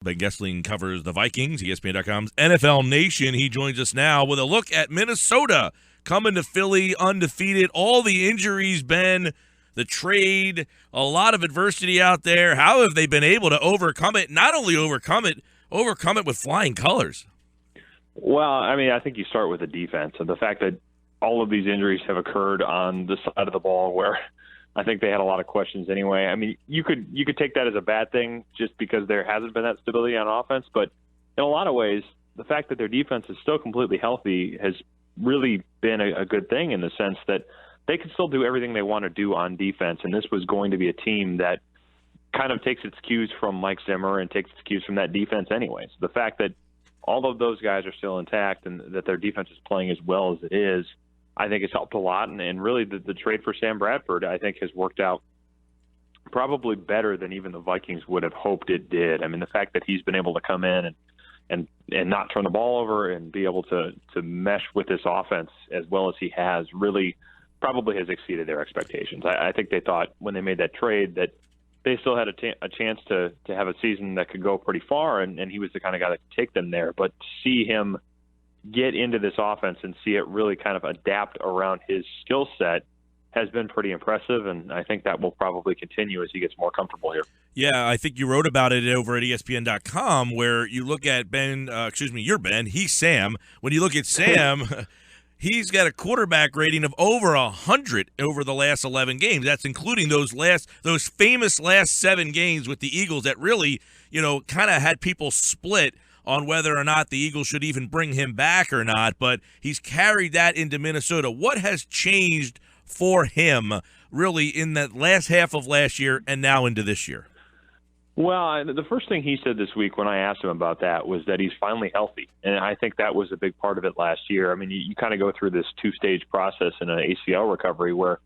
Ben Goessling covers the Vikings, ESPN.com's NFL Nation. He joins us now with a look at Minnesota coming to Philly undefeated. All the injuries, Ben, the trade, a lot of adversity out there. How have they been able to overcome it? Not only overcome it with flying colors. Well, I mean, I think you start with the defense and the fact that all of these injuries have occurred on the side of the ball where I think they had a lot of questions anyway. I mean, you could take that as a bad thing just because there hasn't been that stability on offense, but in a lot of ways, the fact that their defense is still completely healthy has really been a good thing in the sense that they can still do everything they want to do on defense, and this was going to be a team that kind of takes its cues from Mike Zimmer and takes its cues from that defense anyway. So the fact that all of those guys are still intact and that their defense is playing as well as it is, I think it's helped a lot. And really the trade for Sam Bradford, I think, has worked out probably better than even the Vikings would have hoped it did. I mean, the fact that he's been able to come in and not turn the ball over and be able to mesh with this offense as well as he has really probably has exceeded their expectations. I think they thought when they made that trade that they still had a chance to have a season that could go pretty far, and he was the kind of guy that could take them there. But to see him get into this offense and see it really kind of adapt around his skill set has been pretty impressive, and I think that will probably continue as he gets more comfortable here. Yeah, I think you wrote about it over at ESPN.com where you look at you're Ben, he's Sam. When you look at Sam, he's got a quarterback rating of over 100 over the last 11 games. That's including those famous last 7 games with the Eagles that really, kind of had people split on whether or not the Eagles should even bring him back or not. But he's carried that into Minnesota. What has changed for him really in that last half of last year and now into this year? Well, the first thing he said this week when I asked him about that was that he's finally healthy. And I think that was a big part of it last year. I mean, you kind of go through this 2-stage process in an ACL recovery where,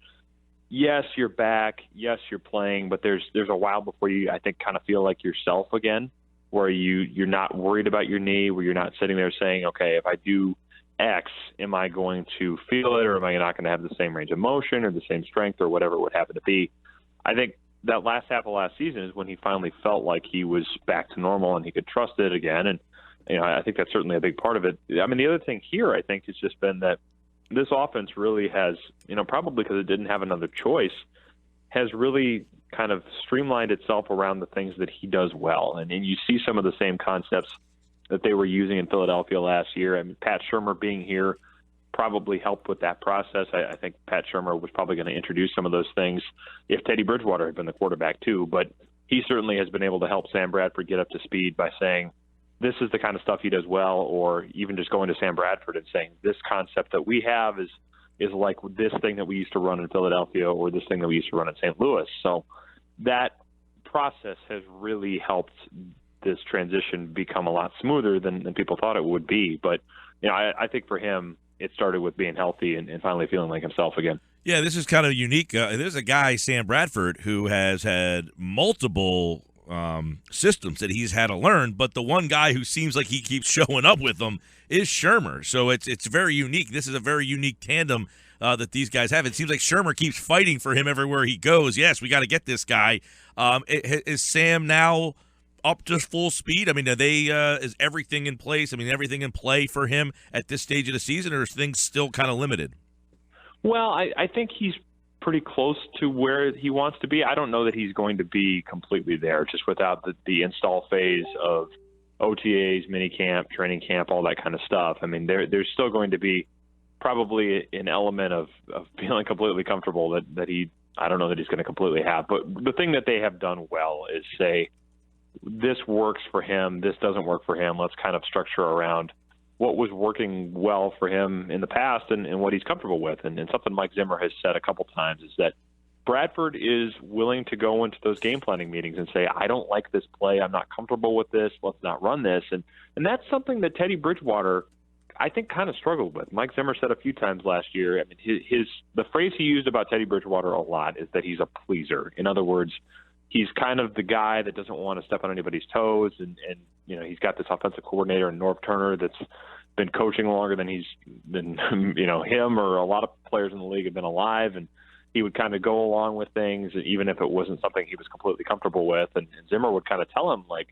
yes, you're back, yes, you're playing, but there's a while before you, I think, kind of feel like yourself again, where you're not worried about your knee, where you're not sitting there saying, okay, if I do X, am I going to feel it or am I not going to have the same range of motion or the same strength or whatever it would happen to be? I think that last half of last season is when he finally felt like he was back to normal and he could trust it again. And, I think that's certainly a big part of it. I mean, the other thing here, I think, has just been that this offense really has, probably because it didn't have another choice, has really kind of streamlined itself around the things that he does well. And you see some of the same concepts that they were using in Philadelphia last year. I mean, Pat Shurmur being here probably helped with that process. I think Pat Shurmur was probably going to introduce some of those things if Teddy Bridgewater had been the quarterback too. But he certainly has been able to help Sam Bradford get up to speed by saying, this is the kind of stuff he does well, or even just going to Sam Bradford and saying, this concept that we have is like this thing that we used to run in Philadelphia or this thing that we used to run in St. Louis. So that process has really helped this transition become a lot smoother than people thought it would be. But, I think for him, it started with being healthy and finally feeling like himself again. Yeah, this is kind of unique. There's a guy, Sam Bradford, who has had multiple systems that he's had to learn, but the one guy who seems like he keeps showing up with them is Shurmur. So it's very unique. This is a very unique tandem that these guys have. It seems like Shurmur keeps fighting for him everywhere he goes. Yes, we got to get this guy. Is Sam now up to full speed? I mean, is everything in place? I mean, everything in play for him at this stage of the season, or is things still kind of limited? Well, I think he's pretty close to where he wants to be. I don't know that he's going to be completely there just without the install phase of OTAs, minicamp, training camp, all that kind of stuff. I mean, there's still going to be probably an element of feeling completely comfortable that I don't know that he's going to completely have. But the thing that they have done well is say, this works for him, this doesn't work for him. Let's kind of structure around what was working well for him in the past and what he's comfortable with. And something Mike Zimmer has said a couple times is that Bradford is willing to go into those game planning meetings and say, I don't like this play. I'm not comfortable with this. Let's not run this. And that's something that Teddy Bridgewater, I think, kind of struggled with. Mike Zimmer said a few times last year, I mean, the phrase he used about Teddy Bridgewater a lot is that he's a pleaser. In other words, he's kind of the guy that doesn't want to step on anybody's toes. And he's got this offensive coordinator in Norv Turner that's been coaching longer than him or a lot of players in the league have been alive. And he would kind of go along with things, even if it wasn't something he was completely comfortable with. And Zimmer would kind of tell him, like,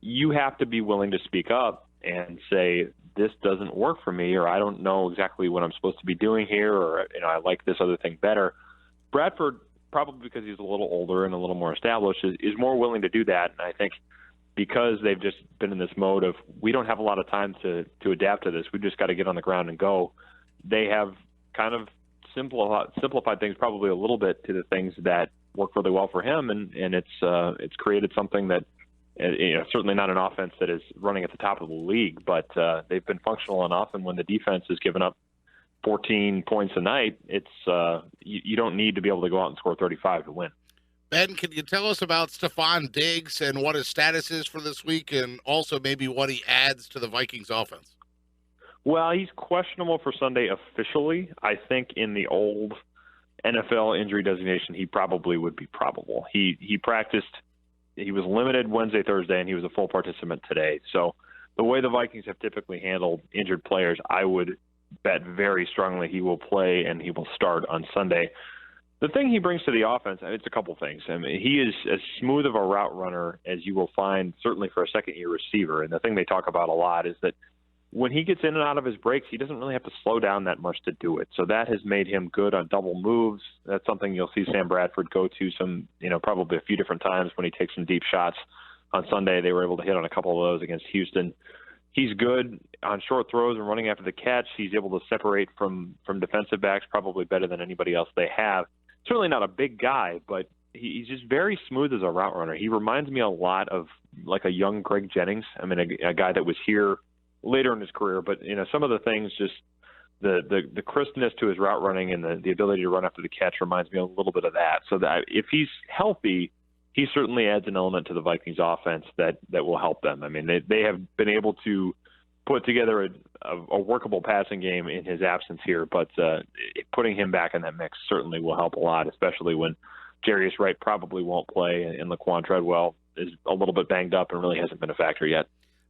you have to be willing to speak up and say, this doesn't work for me, or I don't know exactly what I'm supposed to be doing here, or I like this other thing better. Bradford, probably because he's a little older and a little more established, is more willing to do that. And I think because they've just been in this mode of, we don't have a lot of time to adapt to this, we just got to get on the ground and go, they have kind of simplified things probably a little bit to the things that work really well for him, and it's created something that, certainly not an offense that is running at the top of the league, but they've been functional enough. And when the defense has given up 14 points a night, it's you don't need to be able to go out and score 35 to win. Ben, can you tell us about Stefon Diggs and what his status is for this week, and also maybe what he adds to the Vikings offense? Well, he's questionable for Sunday officially. I think in the old NFL injury designation, he probably would be probable. He practiced. He was limited Wednesday, Thursday, and he was a full participant today. So the way the Vikings have typically handled injured players, I would bet very strongly he will play and he will start on Sunday. The thing he brings to the offense, it's a couple things. I mean, he is as smooth of a route runner as you will find, certainly for a second-year receiver. And the thing they talk about a lot is that when he gets in and out of his breaks, he doesn't really have to slow down that much to do it. So that has made him good on double moves. That's something you'll see Sam Bradford go to some, probably a few different times when he takes some deep shots. On Sunday, they were able to hit on a couple of those against Houston. He's good on short throws and running after the catch. He's able to separate from defensive backs probably better than anybody else they have. Certainly not a big guy, but he's just very smooth as a route runner. He reminds me a lot of like a young Greg Jennings. I mean, a guy that was here later in his career, but some of the things, just the crispness to his route running and the ability to run after the catch reminds me a little bit of that. So that if he's healthy, he certainly adds an element to the Vikings offense that will help them. I mean, they have been able to put together a workable passing game in his absence here, but putting him back in that mix certainly will help a lot, especially when Jarius Wright probably won't play and Laquan Treadwell is a little bit banged up and really hasn't been a factor yet.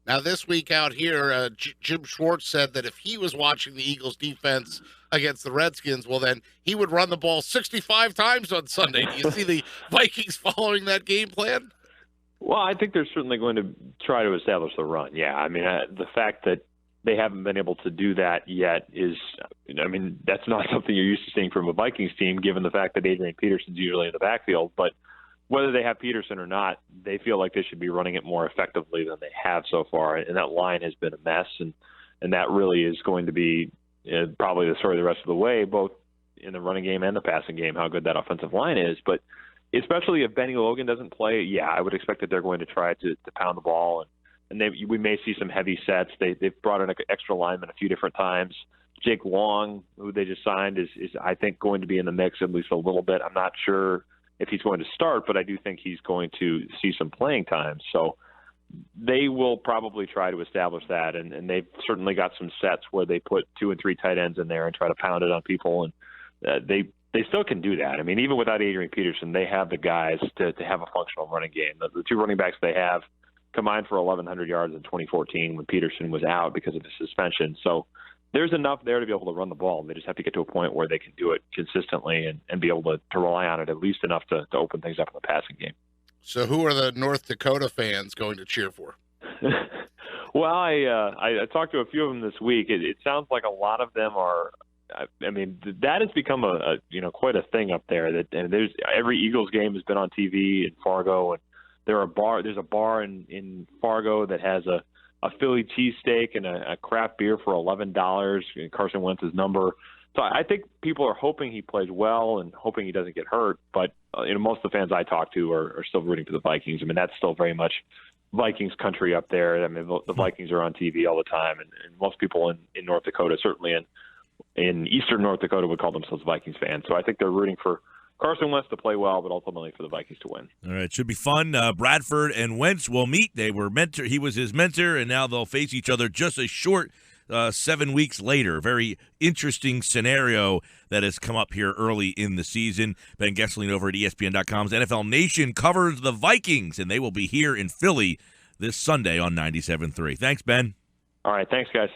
Now, this week out here, Jim Schwartz said that if he was watching the Eagles defense against the Redskins, well, then he would run the ball 65 times on Sunday. Do you see the Vikings following that game plan? Well, I think they're certainly going to try to establish the run. Yeah, I mean, the fact that they haven't been able to do that yet is, that's not something you're used to seeing from a Vikings team, given the fact that Adrian Peterson's usually in the backfield. But whether they have Peterson or not, they feel like they should be running it more effectively than they have so far. And that line has been a mess, and that really is going to be probably the story the rest of the way, both in the running game and the passing game, how good that offensive line is. But especially if Benny Logan doesn't play, yeah, I would expect that they're going to try to pound the ball, and we may see some heavy sets. They've brought in an extra lineman a few different times. Jake Long, who they just signed, is I think going to be in the mix at least a little bit. I'm not sure if he's going to start, but I do think he's going to see some playing time. So they will probably try to establish that, and they've certainly got some sets where they put 2 and 3 tight ends in there and try to pound it on people, and they still can do that. I mean, even without Adrian Peterson, they have the guys to have a functional running game. The 2 running backs they have combined for 1,100 yards in 2014 when Peterson was out because of his suspension. So there's enough there to be able to run the ball. They just have to get to a point where they can do it consistently and be able to rely on it at least enough to open things up in the passing game. So who are the North Dakota fans going to cheer for? Well, I talked to a few of them this week. It sounds like a lot of them are. I mean, that has become a quite a thing up there. And there's every Eagles game has been on TV in Fargo, and there's a bar in Fargo that has a Philly cheesesteak and a craft beer for $11. Carson Wentz's number. So I think people are hoping he plays well and hoping he doesn't get hurt. But most of the fans I talk to are still rooting for the Vikings. I mean, that's still very much Vikings country up there. I mean, the Vikings are on TV all the time, and most people in North Dakota, certainly in eastern North Dakota, would call themselves Vikings fans. So I think they're rooting for Carson Wentz to play well, but ultimately for the Vikings to win. All right, should be fun. Bradford and Wentz will meet. They were mentor. He was his mentor, and now they'll face each other just a short 7 weeks later. Very interesting scenario that has come up here early in the season. Ben Goessling over at ESPN.com's NFL Nation covers the Vikings, and they will be here in Philly this Sunday on 97.3. Thanks, Ben. All right, thanks, guys.